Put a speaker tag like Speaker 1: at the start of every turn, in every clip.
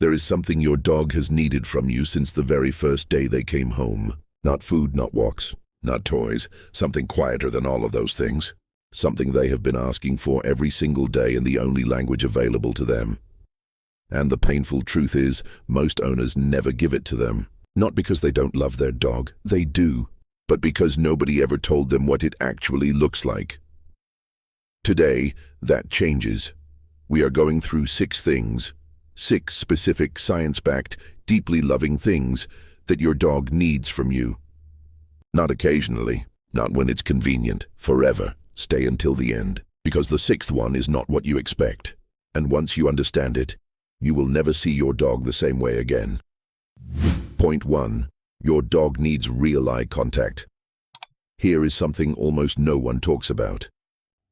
Speaker 1: There is something your dog has needed from you since the very first day they came home. Not food, not walks, not toys. Something quieter than all of those things. Something they have been asking for every single day in the only language available to them. And the painful truth is, most owners never give it to them. Not because they don't love their dog, they do, but because nobody ever told them what it actually looks like. Today, that changes. We are going through 6 things, 6 specific science-backed, deeply loving things that your dog needs from you. Not occasionally, not when it's convenient, forever. Stay until the end, because the 6th one is not what you expect. And once you understand it, you will never see your dog the same way again. Point 1. Your dog needs real eye contact. Here is something almost no one talks about.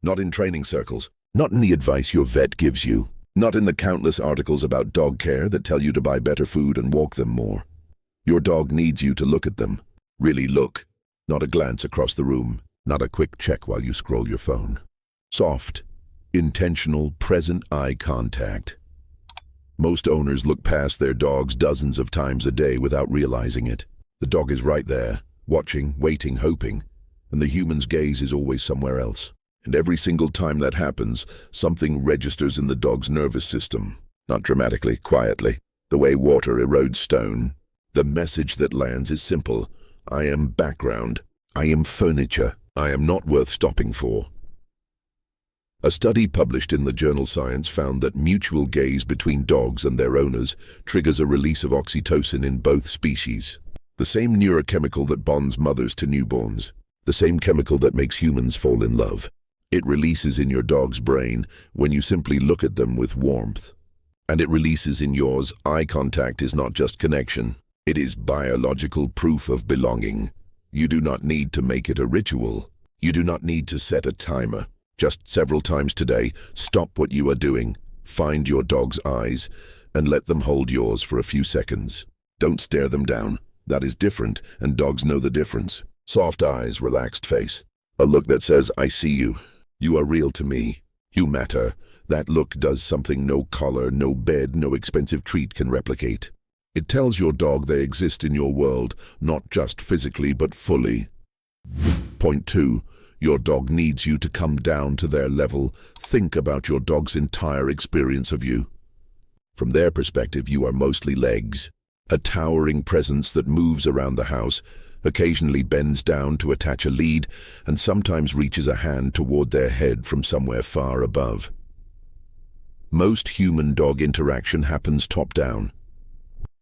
Speaker 1: Not in training circles, not in the advice your vet gives you, not in the countless articles about dog care that tell you to buy better food and walk them more. Your dog needs you to look at them. Really look, not a glance across the room, not a quick check while you scroll your phone. Soft, intentional, present eye contact. Most owners look past their dogs dozens of times a day without realizing it. The dog is right there, watching, waiting, hoping, and the human's gaze is always somewhere else. And every single time that happens, something registers in the dog's nervous system. Not dramatically, quietly, the way water erodes stone. The message that lands is simple. I am background. I am furniture. I am not worth stopping for. A study published in the journal Science found that mutual gaze between dogs and their owners triggers a release of oxytocin in both species. The same neurochemical that bonds mothers to newborns. The same chemical that makes humans fall in love. It releases in your dog's brain when you simply look at them with warmth. And it releases in yours. Eye contact is not just connection. It is biological proof of belonging. You do not need to make it a ritual. You do not need to set a timer. Just several times today, stop what you are doing, find your dog's eyes, and let them hold yours for a few seconds. Don't stare them down. That is different, and dogs know the difference. Soft eyes, relaxed face. A look that says, I see you. You are real to me. You matter. That look does something no collar, no bed, no expensive treat can replicate. It tells your dog they exist in your world, not just physically but fully. Point 2. Your dog needs you to come down to their level. Think about your dog's entire experience of you. From their perspective, you are mostly legs. A towering presence that moves around the house, occasionally bends down to attach a lead, and sometimes reaches a hand toward their head from somewhere far above. Most human-dog interaction happens top-down.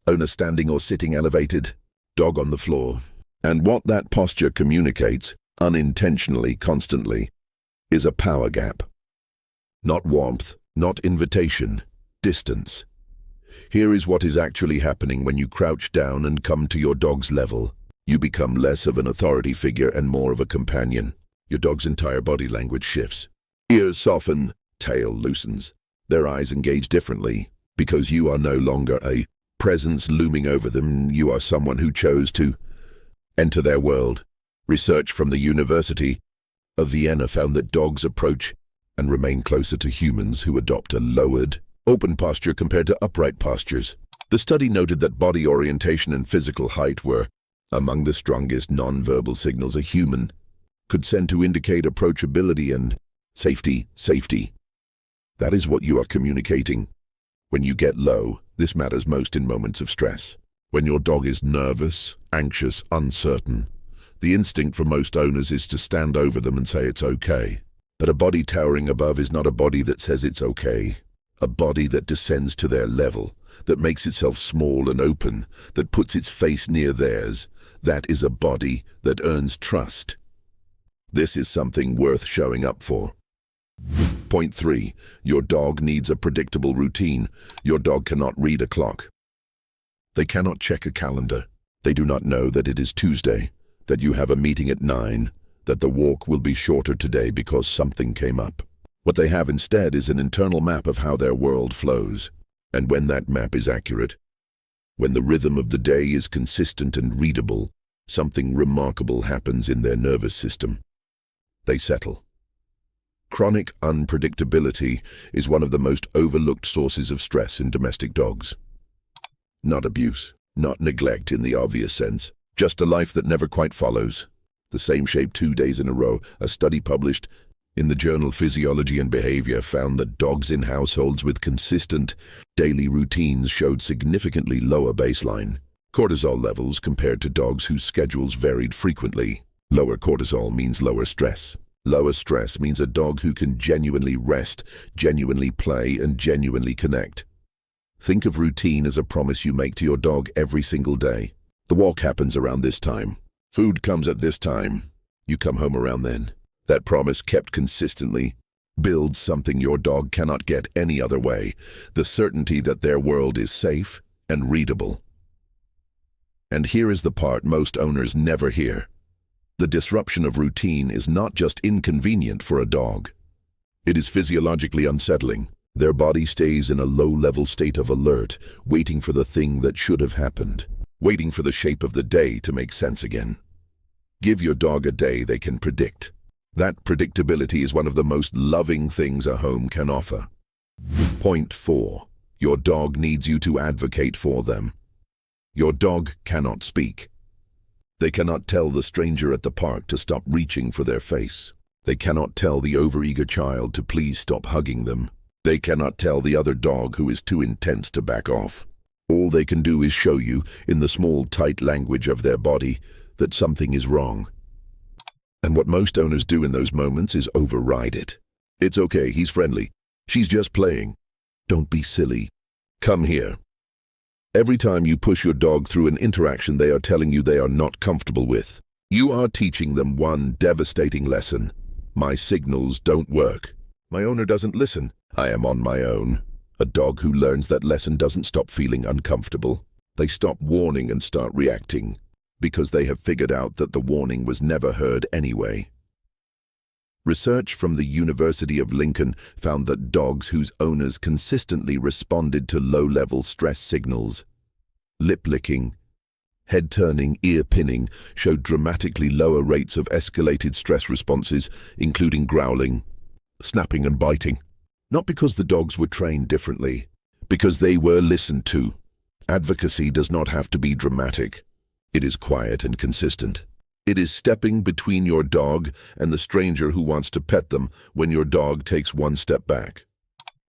Speaker 1: Owner standing or sitting elevated, dog on the floor. And what that posture communicates, unintentionally, constantly, is a power gap. Not warmth, not invitation, distance. Here is what is actually happening when you crouch down and come to your dog's level. You become less of an authority figure and more of a companion. Your dog's entire body language shifts. Ears soften, tail loosens. Their eyes engage differently, because you are no longer a presence looming over them. You are someone who chose to enter their world. Research from the University of Vienna found that dogs approach and remain closer to humans who adopt a lowered, open posture compared to upright postures. The study noted that body orientation and physical height were among the strongest nonverbal signals a human could send to indicate approachability and safety. That is what you are communicating. When you get low, this matters most in moments of stress. When your dog is nervous, anxious, uncertain, the instinct for most owners is to stand over them and say it's okay. But a body towering above is not a body that says it's okay. A body that descends to their level, that makes itself small and open, that puts its face near theirs. That is a body that earns trust. This is something worth showing up for. Point 3. Your dog needs a predictable routine. Your dog cannot read a clock. They cannot check a calendar. They do not know that it is Tuesday, that you have a meeting at 9, that the walk will be shorter today because something came up. What they have instead is an internal map of how their world flows. And when that map is accurate, when the rhythm of the day is consistent and readable, something remarkable happens in their nervous system. They settle. Chronic unpredictability is one of the most overlooked sources of stress in domestic dogs. Not abuse, not neglect in the obvious sense, just a life that never quite follows the same shape 2 days in a row. A study published in the journal Physiology and Behavior found that dogs in households with consistent daily routines showed significantly lower baseline cortisol levels compared to dogs whose schedules varied frequently. Lower cortisol means lower stress. Lower stress means a dog who can genuinely rest, genuinely play, and genuinely connect. Think of routine as a promise you make to your dog every single day. The walk happens around this time. Food comes at this time. You come home around then. That promise kept consistently builds something your dog cannot get any other way, the certainty that their world is safe and readable. And here is the part most owners never hear. The disruption of routine is not just inconvenient for a dog. It is physiologically unsettling. Their body stays in a low-level state of alert, waiting for the thing that should have happened, waiting for the shape of the day to make sense again. Give your dog a day they can predict. That predictability is one of the most loving things a home can offer. Point 4. Your dog needs you to advocate for them. Your dog cannot speak. They cannot tell the stranger at the park to stop reaching for their face. They cannot tell the overeager child to please stop hugging them. They cannot tell the other dog who is too intense to back off. All they can do is show you, in the small, tight language of their body, that something is wrong. And what most owners do in those moments is override it. It's okay, he's friendly. She's just playing. Don't be silly. Come here. Every time you push your dog through an interaction they are telling you they are not comfortable with, you are teaching them one devastating lesson. My signals don't work. My owner doesn't listen. I am on my own. A dog who learns that lesson doesn't stop feeling uncomfortable. They stop warning and start reacting, because they have figured out that the warning was never heard anyway. Research from the University of Lincoln found that dogs whose owners consistently responded to low-level stress signals, lip-licking, head-turning, ear-pinning, showed dramatically lower rates of escalated stress responses, including growling, snapping and biting. Not because the dogs were trained differently, because they were listened to. Advocacy does not have to be dramatic. It is quiet and consistent. It is stepping between your dog and the stranger who wants to pet them when your dog takes one step back.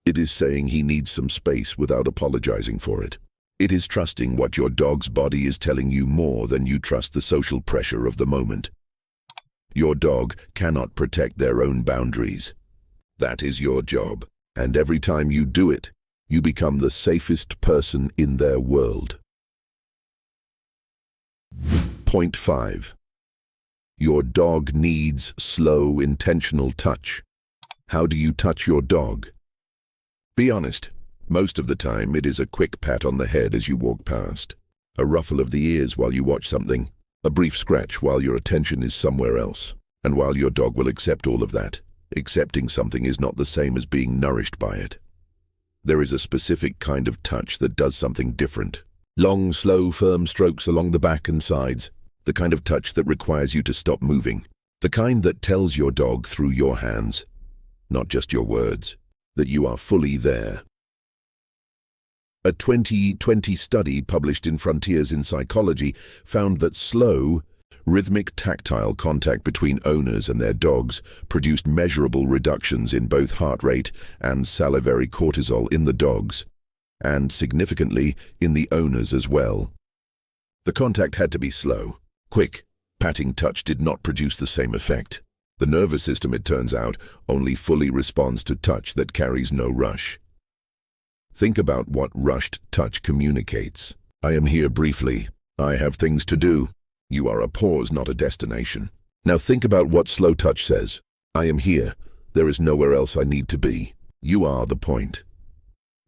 Speaker 1: It is saying he needs some space without apologizing for it. It is trusting what your dog's body is telling you more than you trust the social pressure of the moment. Your dog cannot protect their own boundaries. That is your job, and every time you do it, you become the safest person in their world. Point 5. Your dog needs slow, intentional touch. How do you touch your dog? Be honest. Most of the time, it is a quick pat on the head as you walk past, a ruffle of the ears while you watch something, a brief scratch while your attention is somewhere else. And while your dog will accept all of that, accepting something is not the same as being nourished by it. There is a specific kind of touch that does something different. Long, slow, firm strokes along the back and sides. The kind of touch that requires you to stop moving. The kind that tells your dog through your hands, not just your words, that you are fully there. A 2020 study published in Frontiers in Psychology found that slow, rhythmic tactile contact between owners and their dogs produced measurable reductions in both heart rate and salivary cortisol in the dogs, and significantly in the owners as well. The contact had to be slow. Quick, patting touch did not produce the same effect. The nervous system, it turns out, only fully responds to touch that carries no rush. Think about what rushed touch communicates. I am here briefly. I have things to do. You are a pause, not a destination. Now think about what slow touch says. I am here. There is nowhere else I need to be. You are the point.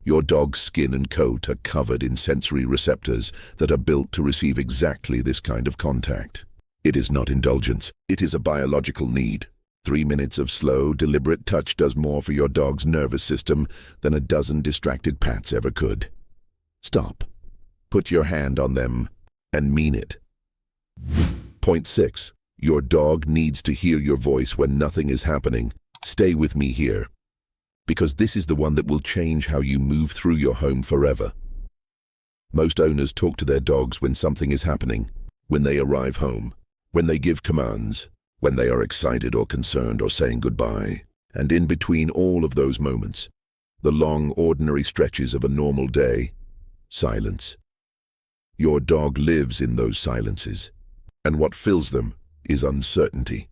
Speaker 1: Your dog's skin and coat are covered in sensory receptors that are built to receive exactly this kind of contact. It is not indulgence. It is a biological need. 3 minutes of slow, deliberate touch does more for your dog's nervous system than a dozen distracted pats ever could. Stop. Put your hand on them and mean it. Point 6. Your dog needs to hear your voice when nothing is happening. Stay with me here, because this is the one that will change how you move through your home forever. Most owners talk to their dogs when something is happening, when they arrive home, when they give commands, when they are excited or concerned or saying goodbye. And in between all of those moments, the long, ordinary stretches of a normal day, silence. Your dog lives in those silences, and what fills them is uncertainty.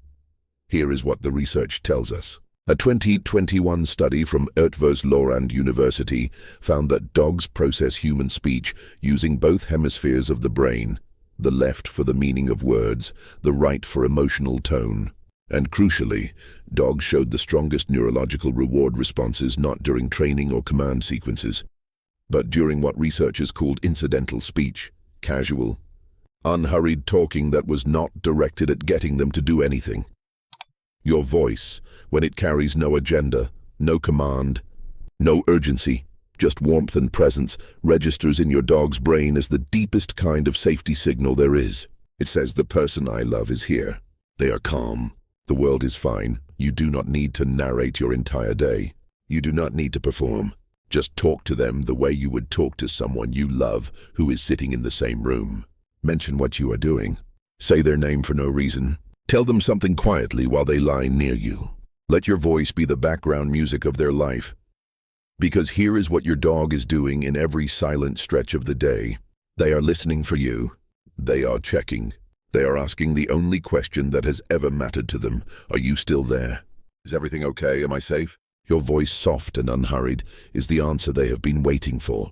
Speaker 1: Here is what the research tells us. A 2021 study from Eötvös-Loránd University found that dogs process human speech using both hemispheres of the brain, the left for the meaning of words, the right for emotional tone. And crucially, dogs showed the strongest neurological reward responses not during training or command sequences, but during what researchers called incidental speech, casual, unhurried talking that was not directed at getting them to do anything. Your voice, when it carries no agenda, no command, no urgency, just warmth and presence, registers in your dog's brain as the deepest kind of safety signal there is. It says, "The person I love is here. They are calm. The world is fine. You do not need to narrate your entire day. You do not need to perform. Just talk to them the way you would talk to someone you love who is sitting in the same room. Mention what you are doing. Say their name for no reason. Tell them something quietly while they lie near you. Let your voice be the background music of their life. Because here is what your dog is doing in every silent stretch of the day. They are listening for you. They are checking. They are asking the only question that has ever mattered to them. Are you still there? Is everything okay? Am I safe?" Your voice, soft and unhurried, is the answer they have been waiting for.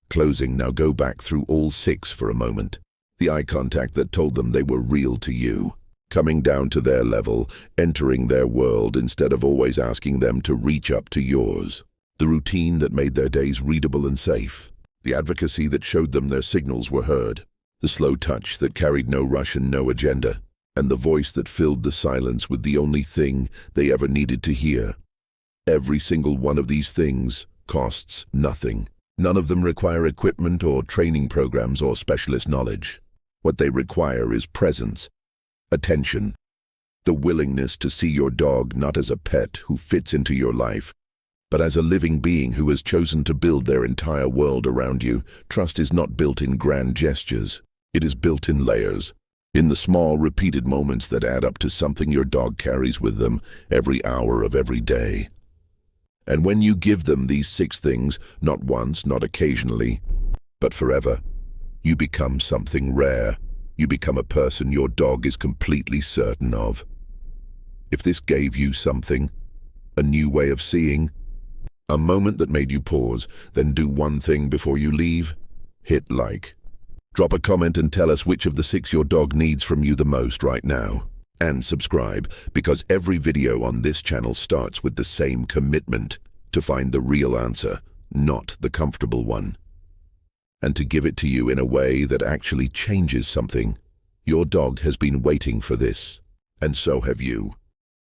Speaker 1: Closing, now go back through all 6 for a moment. The eye contact that told them they were real to you. Coming down to their level, entering their world instead of always asking them to reach up to yours. The routine that made their days readable and safe. The advocacy that showed them their signals were heard. The slow touch that carried no rush and no agenda. And the voice that filled the silence with the only thing they ever needed to hear. Every single one of these things costs nothing. None of them require equipment or training programs or specialist knowledge. What they require is presence, attention, the willingness to see your dog not as a pet who fits into your life, but as a living being who has chosen to build their entire world around you. Trust is not built in grand gestures. It is built in layers, in the small, repeated moments that add up to something your dog carries with them every hour of every day. And when you give them these 6 things, not once, not occasionally, but forever, you become something rare. You become a person your dog is completely certain of. If this gave you something, a new way of seeing, a moment that made you pause, then do one thing before you leave. Hit like. Drop a comment and tell us which of the 6 your dog needs from you the most right now. And subscribe, because every video on this channel starts with the same commitment to find the real answer, not the comfortable one. And to give it to you in a way that actually changes something. Your dog has been waiting for this, and so have you.